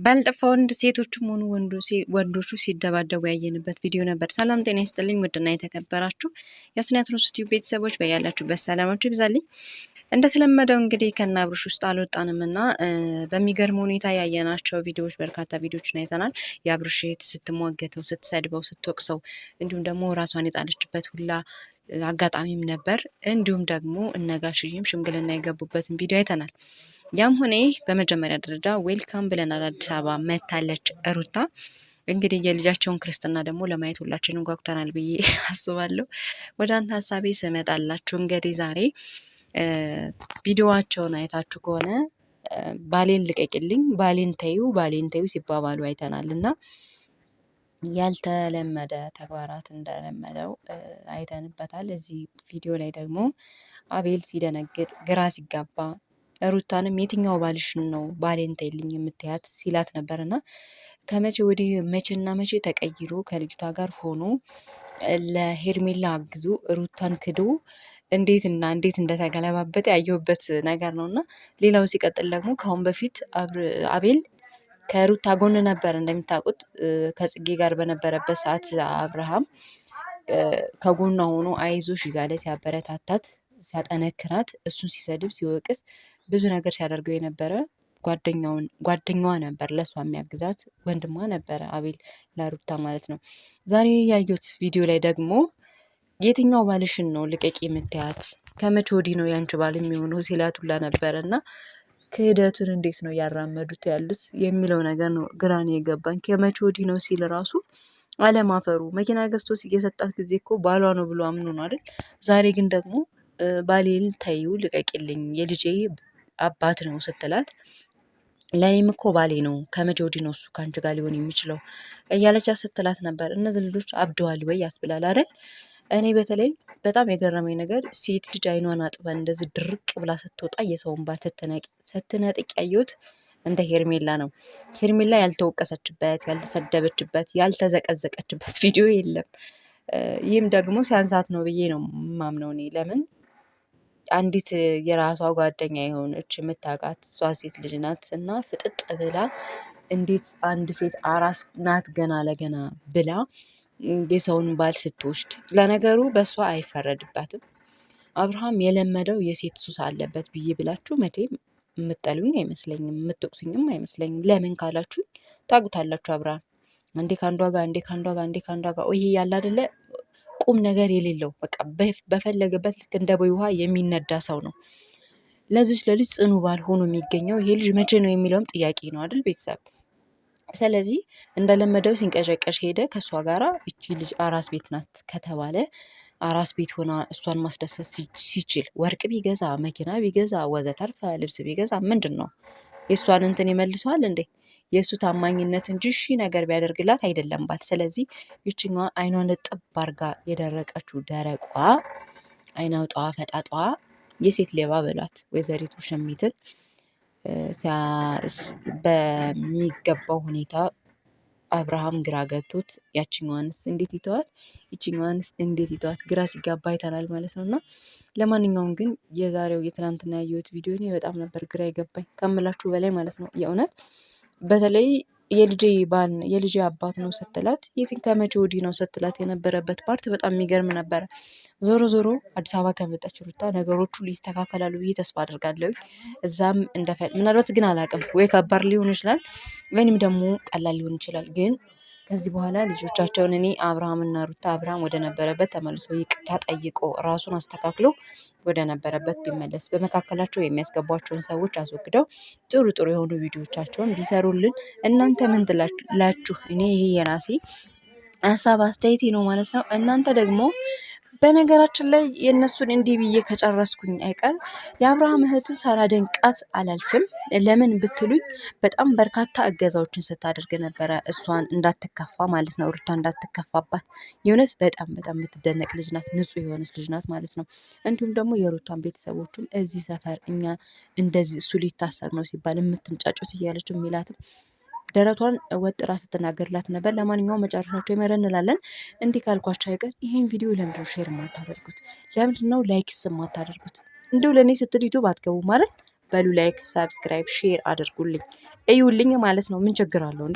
ባልጠፋው ወንድ ሴቶችም ሆኑ ወንዶቹ ሲደባደቡ ያየንበት ቪዲዮ ነበር። ሰላም ጤና ይስጥልኝ ውድና የተከበራችሁ የአስናትሮስ ቲዩብ ቤተሰቦች በያላችሁበት ሰላማችሁ ይብዛልኝ። እንደተለመደው እንግዲህ ከናብሩሽ ውስጥ አልወጣንም እና በሚገርም ሁኔታ ያየናቸው ቪዲዮዎች በርካታ ቪዲዮዎችን አይተናል። የአብሩሽ እህት ስትሟገተው፣ ስትሰድበው፣ ስትወቅሰው እንዲሁም ደግሞ ራሷን የጣለችበት ሁላ አጋጣሚም ነበር። እንዲሁም ደግሞ እነጋሽዬም ሽምግልና የገቡበትን ቪዲዮ አይተናል። ያም ሆነ በመጀመሪያ ደረጃ ዌልካም ብለናል። አዲስ አበባ መታለች ሩታ። እንግዲህ የልጃቸውን ክርስትና ደግሞ ለማየት ሁላችንም ጓጉተናል ብዬ አስባለሁ። ወደ አንተ ሀሳቤ ስመጣላችሁ እንግዲህ ዛሬ ቪዲዮዋቸውን አይታችሁ ከሆነ ባሌን ልቀቅልኝ፣ ባሌን ተዩ ሲባባሉ አይተናል እና ያልተለመደ ተግባራት እንደለመደው አይተንበታል። እዚህ ቪዲዮ ላይ ደግሞ አቤል ሲደነግጥ ግራ ሲጋባ ሩታንም የትኛው ባልሽን ነው ባሌን ተይልኝ የምትያት ሲላት ነበር እና ከመቼ ወዲህ መቼና መቼ ተቀይሮ ከልጅቷ ጋር ሆኖ ለሄርሜላ አግዞ ሩታን ክዶ እንዴት እንደተገለባበጠ ያየሁበት ነገር ነው እና ሌላው ሲቀጥል ደግሞ ከአሁን በፊት አቤል ከሩታ ጎን ነበር። እንደሚታውቁት ከጽጌ ጋር በነበረበት ሰዓት አብርሃም ከጎኗ ሆኖ አይዞሽ እያለ ሲያበረታታት፣ ሲያጠነክራት፣ እሱን ሲሰድብ ሲወቅስ ብዙ ነገር ሲያደርገው የነበረ ጓደኛዋ ነበር። ለእሷ የሚያግዛት ወንድሟ ነበረ አቤል ለሩታ ማለት ነው። ዛሬ ያየሁት ቪዲዮ ላይ ደግሞ የትኛው ባልሽን ነው ልቀቂ የምትያት? ከመቼ ወዲህ ነው ያንቺ ባል የሚሆነው ሲላት ሁላ ነበረ እና ክህደቱን እንዴት ነው ያራመዱት ያሉት የሚለው ነገር ነው ግራን የገባኝ። ከመቼ ወዲህ ነው ሲል ራሱ አለማፈሩ። መኪና ገዝቶ እየሰጣት ጊዜ እኮ ባሏ ነው ብሎ አምኖ ነው አይደል? ዛሬ ግን ደግሞ ባሌን ተይው ልቀቂልኝ የልጄ አባት ነው ስትላት ለእኔም እኮ ባሌ ነው ከመቼ ወዲህ ነው እሱ ከአንቺ ጋር ሊሆን የሚችለው እያለቻ ስትላት ነበር። እነዚህ ልጆች አብደዋል ወይ ያስብላል አይደል? እኔ በተለይ በጣም የገረመኝ ነገር ሴት ልጅ አይኗን አጥበን እንደዚህ ድርቅ ብላ ስትወጣ የሰውን ባል ስትነጥቅ ያየሁት እንደ ሄርሜላ ነው። ሄርሜላ ያልተወቀሰችበት፣ ያልተሰደበችበት፣ ያልተዘቀዘቀችበት ቪዲዮ የለም። ይህም ደግሞ ሲያንሳት ነው ብዬ ነው ማምነው እኔ። ለምን አንዲት የራሷ ጓደኛ የሆነች የምታውቃት እሷ ሴት ልጅ ናት እና ፍጥጥ ብላ እንዴት አንድ ሴት አራስ ናት ገና ለገና ብላ የሰውን ባል ስትወስድ፣ ለነገሩ በእሷ አይፈረድባትም። አብርሃም የለመደው የሴት ሱስ አለበት ብዬ ብላችሁ መቼም የምጠሉኝ አይመስለኝም፣ የምትወቅሱኝም አይመስለኝም። ለምን ካላችሁኝ ታውቁታላችሁ። አብርሃም አንዴ ከአንዷ ጋር አንዴ ከአንዷ ጋር አንዴ ከአንዷ ጋር ይሄ ያለ አይደለ ቁም ነገር የሌለው በቃ በፈለገበት ልክ እንደ ቦይ ውሃ የሚነዳ ሰው ነው። ለዚች ለልጅ ጽኑ ባል ሆኖ የሚገኘው ይሄ ልጅ መቼ ነው የሚለውም ጥያቄ ነው አይደል ቤተሰብ። ስለዚህ እንደለመደው ሲንቀዠቀዥ ሄደ ከእሷ ጋራ። እቺ ልጅ አራስ ቤት ናት ከተባለ አራስ ቤት ሆና እሷን ማስደሰት ሲችል ወርቅ ቢገዛ መኪና ቢገዛ ወዘተርፈ ልብስ ቢገዛ ምንድን ነው የእሷን እንትን ይመልሰዋል እንዴ? የእሱ ታማኝነት እንጂ ነገር ቢያደርግላት አይደለም ባል። ስለዚህ ይችኛዋ አይኗን ጥብ አርጋ የደረቀችው ደረቋ አይናውጣዋ ፈጣጧ የሴት ሌባ በሏት ወይዘሪቱ ሸሚትን በሚገባው ሁኔታ አብርሃም ግራ ገብቶት ያችኛዋንስ እንዴት ይተዋት ይችኛዋንስ እንዴት ይተዋት ግራ ሲጋባ አይተናል ማለት ነው። እና ለማንኛውም ግን የዛሬው የትናንትና ያየሁት ቪዲዮ እኔ በጣም ነበር ግራ የገባኝ ከምላችሁ በላይ ማለት ነው። የእውነት በተለይ የልጄ አባት ነው ስትላት ከመቼ ወዲህ ነው ስትላት የነበረበት ፓርት በጣም የሚገርም ነበረ። ዞሮ ዞሮ አዲስ አበባ ከመጣች ሩታ ነገሮቹ ሊስተካከላሉ ብዬ ተስፋ አድርጋለሁ። እዛም ምናልባት ግን አላውቅም፣ ወይ ከባድ ሊሆን ይችላል ወይንም ደግሞ ቀላል ሊሆን ይችላል። ግን ከዚህ በኋላ ልጆቻቸውን እኔ አብርሃምና ሩታ አብርሃም ወደ ነበረበት ተመልሶ ይቅርታ ጠይቆ ራሱን አስተካክሎ ወደ ነበረበት ቢመለስ፣ በመካከላቸው የሚያስገቧቸውን ሰዎች አስወግደው ጥሩ ጥሩ የሆኑ ቪዲዮቻቸውን ቢሰሩልን እናንተ ምን ትላላችሁ? እኔ ይሄ የራሴ ሀሳብ አስተያየቴ ነው ማለት ነው። እናንተ ደግሞ በነገራችን ላይ የእነሱን እንዲህ ብዬ ከጨረስኩኝ አይቀር የአብርሃም እህት ሳላደንቃት አላልፍም። ለምን ብትሉኝ በጣም በርካታ እገዛዎችን ስታደርግ ነበረ፣ እሷን እንዳትከፋ ማለት ነው፣ ሩታ እንዳትከፋባት። የእውነት በጣም በጣም የምትደነቅ ልጅ ናት፣ ንጹሕ የሆነች ልጅ ናት ማለት ነው። እንዲሁም ደግሞ የሩታን ቤተሰቦቹም እዚህ ሰፈር እኛ እንደዚህ እሱ ሊታሰር ነው ሲባል የምትንጫጩት እያለች የሚላትም ደረቷን ወጥራ ስትናገርላት ነበር። ለማንኛውም መጨረሻቸው ይመረ እንላለን። እንዲህ ካልኳቸው አይቀር ይህን ቪዲዮ ለምንድነው ሼር የማታደርጉት? ለምንድነው ላይክስ የማታደርጉት? እንዲሁ ለእኔ ስትል ዩቱብ አትገቡ ማለት በሉ ላይክ፣ ሰብስክራይብ፣ ሼር አድርጉልኝ። እዩልኝ ማለት ነው። ምን ችግር አለው እንዴ?